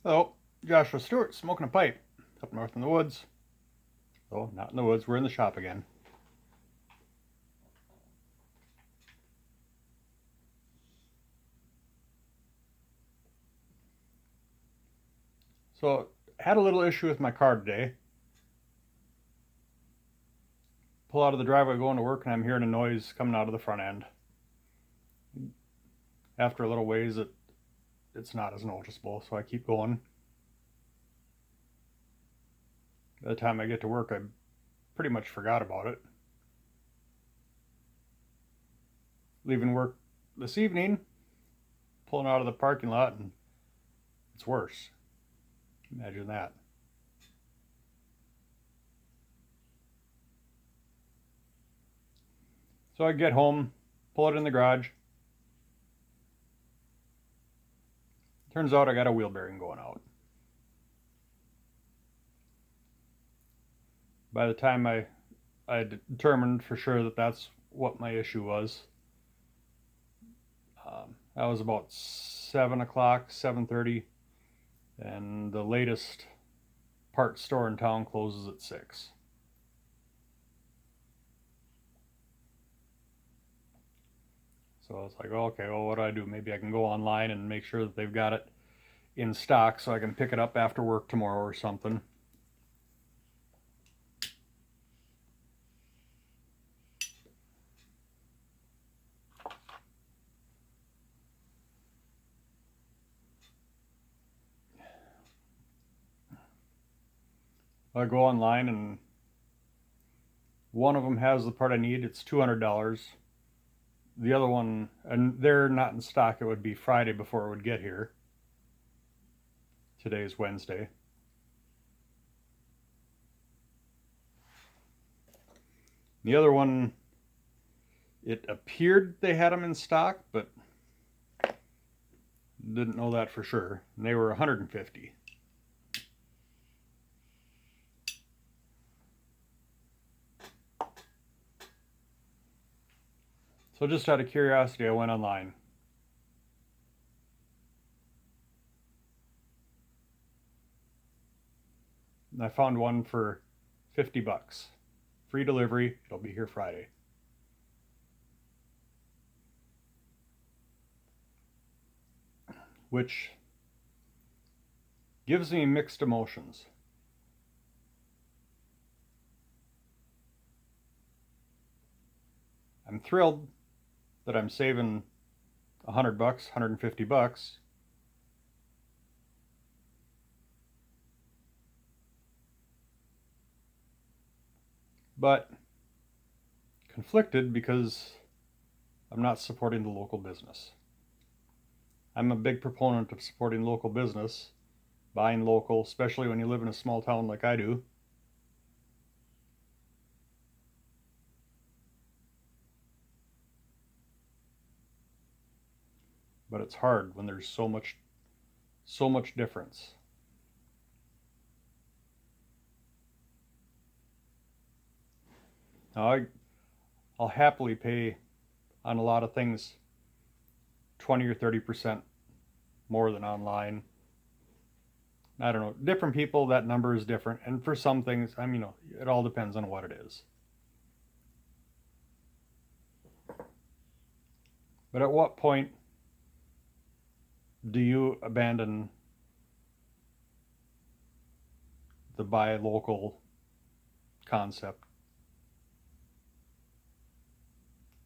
Hello, Joshua Stewart, smoking a pipe up north in the woods. Oh, not in the woods, we're in the shop again. So, had a little issue with my car today. Pull out of the driveway going to work, and I'm hearing a noise coming out of the front end. After a little ways, it's not as noticeable, so I keep going. By the time I get to work, I pretty much forgot about it. Leaving work this evening, pulling out of the parking lot, and it's worse. Imagine that. So I get home, pull it in the garage. Turns out I got a wheel bearing going out. By the time I determined for sure that that's what my issue was, that was about 7 o'clock, 7:30, and the latest parts store in town closes at 6. So I was like, oh, okay, well, what do I do? Maybe I can go online and make sure that they've got it in stock so I can pick it up after work tomorrow or something. I go online and one of them has the part I need. It's $200. The other one, and they're not in stock. It would be Friday before it would get here. Today's Wednesday. The other one, it appeared they had them in stock, but didn't know that for sure. And they were 150. So just out of curiosity, I went online. And I found one for $50. Free delivery. It'll be here Friday. Which gives me mixed emotions. I'm thrilled that I'm saving $100, $150. But conflicted because I'm not supporting the local business. I'm a big proponent of supporting local business, buying local, especially when you live in a small town like I do. But it's hard when there's so much difference. Now I'll happily pay on a lot of things 20 or 30% more than online. I don't know. Different people, that number is different. And for some things, it all depends on what it is. But at what point do you abandon the buy local concept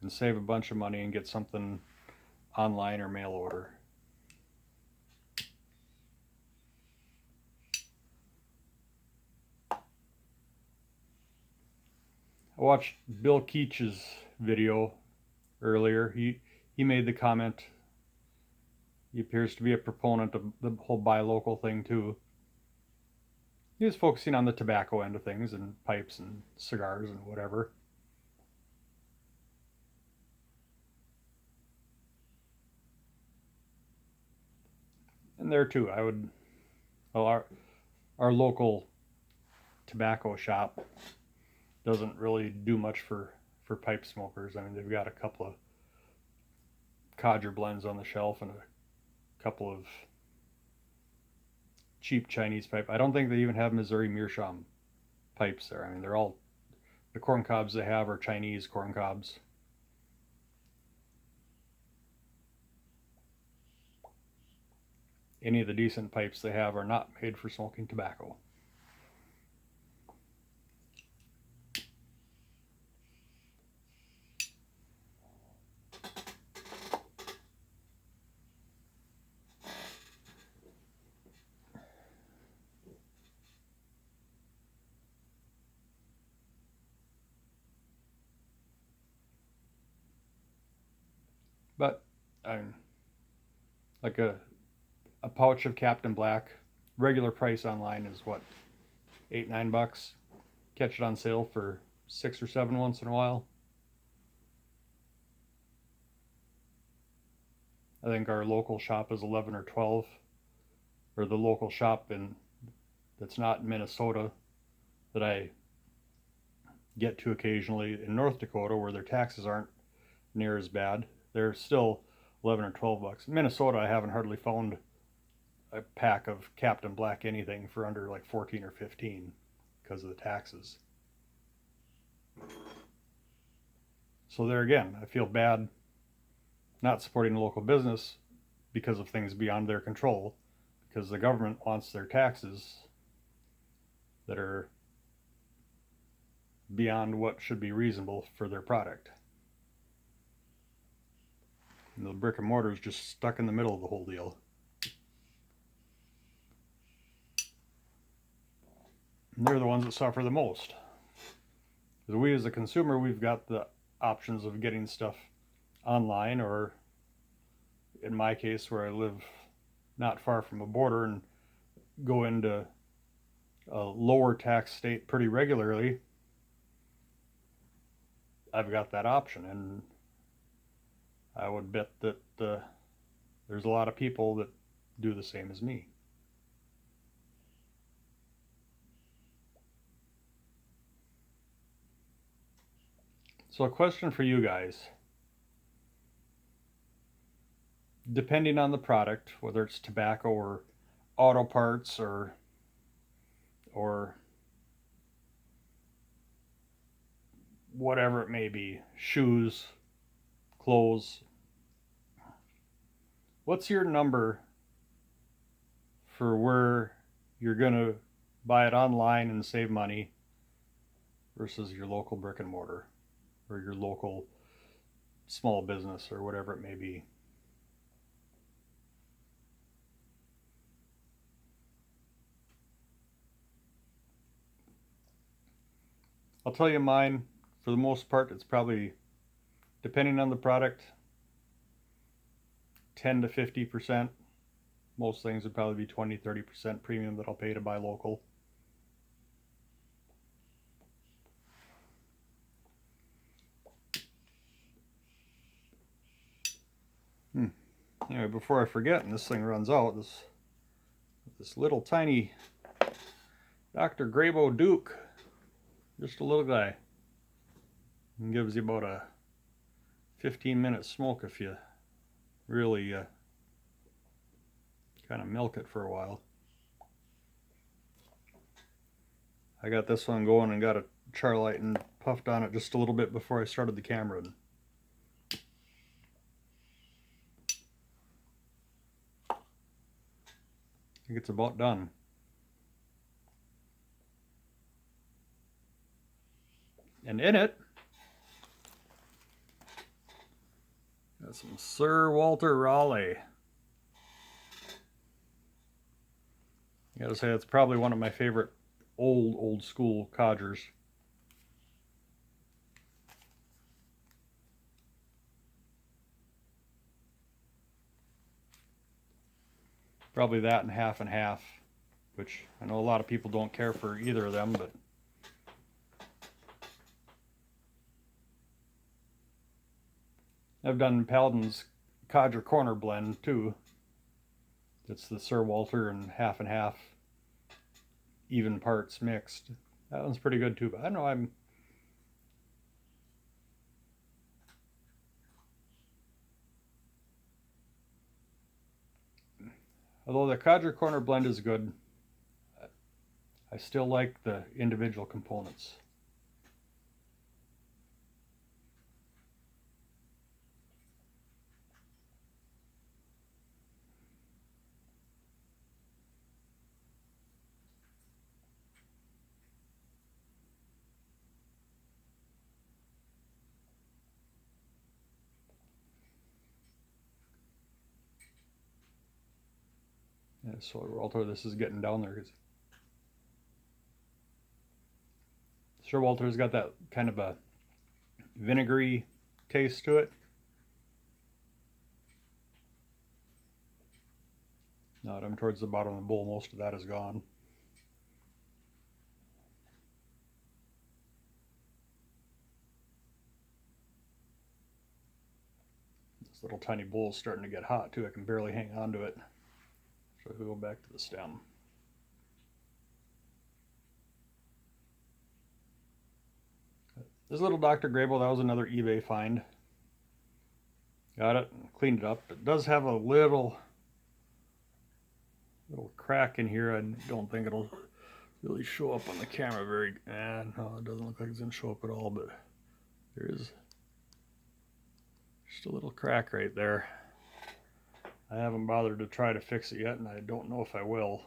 and save a bunch of money and get something online or mail order? I watched Bill Keach's video earlier. He made the comment. He appears to be a proponent of the whole buy local thing too. He was focusing on the tobacco end of things and pipes and cigars and whatever. And there too, well, our local tobacco shop doesn't really do much for pipe smokers. I mean, they've got a couple of codger blends on the shelf and a couple of cheap Chinese pipe. I don't think they even have Missouri meerschaum pipes there. I mean, they're all, the corn cobs they have are Chinese corn cobs. Any of the decent pipes they have are not made for smoking tobacco. But I'm like a pouch of Captain Black, regular price online is what, $8-9. Catch it on sale for 6 or 7 once in a while. I think our local shop is 11 or 12, or the local shop that's not in Minnesota that I get to occasionally in North Dakota, where their taxes aren't near as bad. They're still 11 or 12 bucks. In Minnesota, I haven't hardly found a pack of Captain Black anything for under like 14 or 15 because of the taxes. So there again, I feel bad not supporting the local business because of things beyond their control, because the government wants their taxes that are beyond what should be reasonable for their product. And the brick and mortar is just stuck in the middle of the whole deal. And they're the ones that suffer the most. Because we as a consumer, we've got the options of getting stuff online, or in my case where I live not far from a border and go into a lower tax state pretty regularly, I've got that option. And I would bet that there's a lot of people that do the same as me. So a question for you guys. Depending on the product, whether it's tobacco or auto parts or whatever it may be, shoes, clothes, what's your number for where you're going to buy it online and save money versus your local brick and mortar or your local small business or whatever it may be? I'll tell you mine. For the most part, it's probably, depending on the product, 10 to 50%. Most things would probably be 20-30% premium that I'll pay to buy local. Anyway, before I forget and this thing runs out, this little tiny Dr. Grabow Duke, just a little guy, and gives you about a 15-minute smoke if you really kind of milk it for a while. I got this one going and got a Charlight and puffed on it just a little bit before I started the camera. I think it's about done. And in it, got some Sir Walter Raleigh. I gotta say, that's probably one of my favorite old school codgers. Probably that and half, which I know a lot of people don't care for either of them, but I've done Paladin's Codger Corner blend too. It's the Sir Walter and half, even parts mixed. That one's pretty good too, but I don't know, although the Codger Corner blend is good, I still like the individual components. Yeah, so Walter, this is getting down there. Sir Walter's got that kind of a vinegary taste to it. Now that I'm towards the bottom of the bowl, most of that is gone. This little tiny bowl is starting to get hot too. I can barely hang on to it. So we go back to the stem. This little Dr. Grabow, that was another eBay find. Got it, cleaned it up. It does have a little crack in here. I don't think it'll really show up on the camera very. No, it doesn't look like it's gonna show up at all. But there is just a little crack right there. I haven't bothered to try to fix it yet, and I don't know if I will.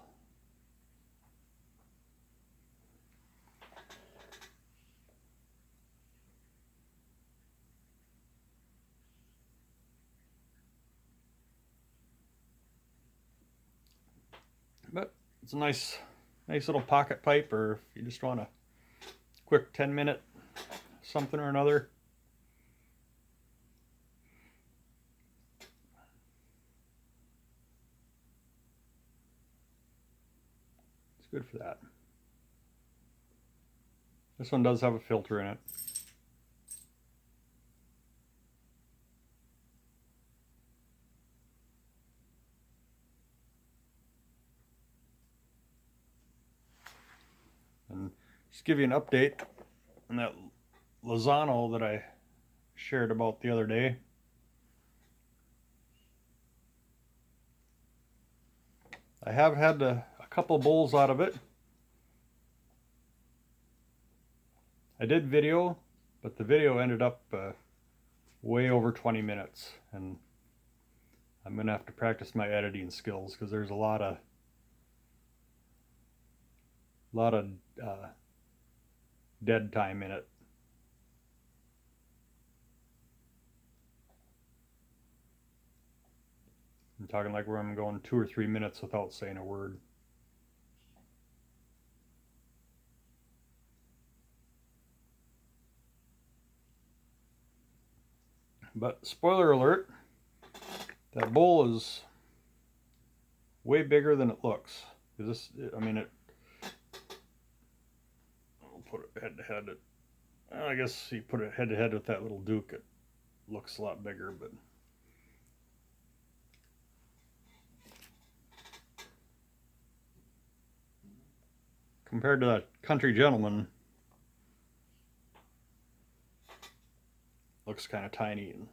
But it's a nice little pocket pipe, or if you just want a quick 10-minute something or another. It's good for that. This one does have a filter in it. And just give you an update on that Lozano that I shared about the other day. I have had a couple bowls out of it. I did video, but the video ended up way over 20 minutes, and I'm gonna have to practice my editing skills because there's a lot of dead time in it. I'm talking like where I'm going 2 or 3 minutes without saying a word. But spoiler alert, that bowl is way bigger than it looks. This, I mean, I'll put it head to head. I guess you put it head to head with that little Duke, it looks a lot bigger, but compared to that Country Gentleman, looks kind of tiny, and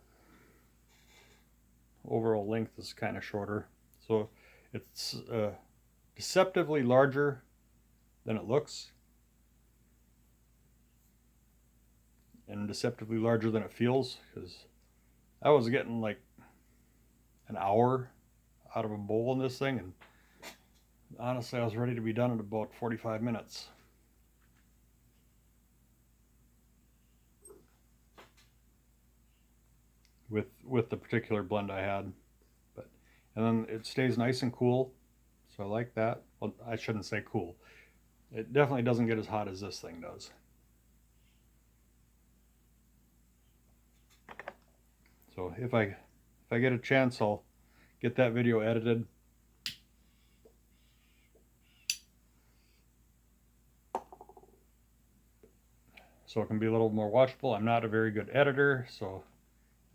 overall length is kind of shorter. So it's deceptively larger than it looks, and deceptively larger than it feels, because I was getting like an hour out of a bowl in this thing, and honestly I was ready to be done in about 45 minutes. With the particular blend I had. But and then it stays nice and cool, so I like that. Well, I shouldn't say cool. It definitely doesn't get as hot as this thing does. So if I get a chance, I'll get that video edited. So it can be a little more watchable. I'm not a very good editor, so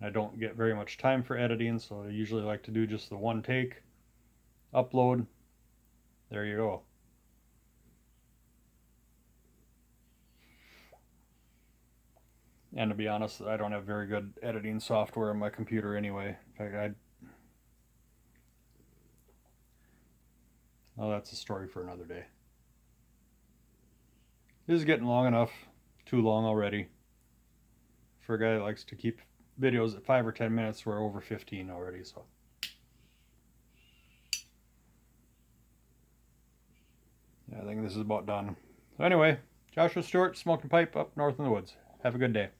I don't get very much time for editing, so I usually like to do just the one take, upload, there you go. And to be honest, I don't have very good editing software on my computer anyway. In fact, oh, that's a story for another day. This is getting long enough. Too long already. For a guy that likes to keep videos at 5 or 10 minutes, we're over 15 already, so. Yeah, I think this is about done. So anyway, Joshua Stewart, smoking pipe up north in the woods. Have a good day.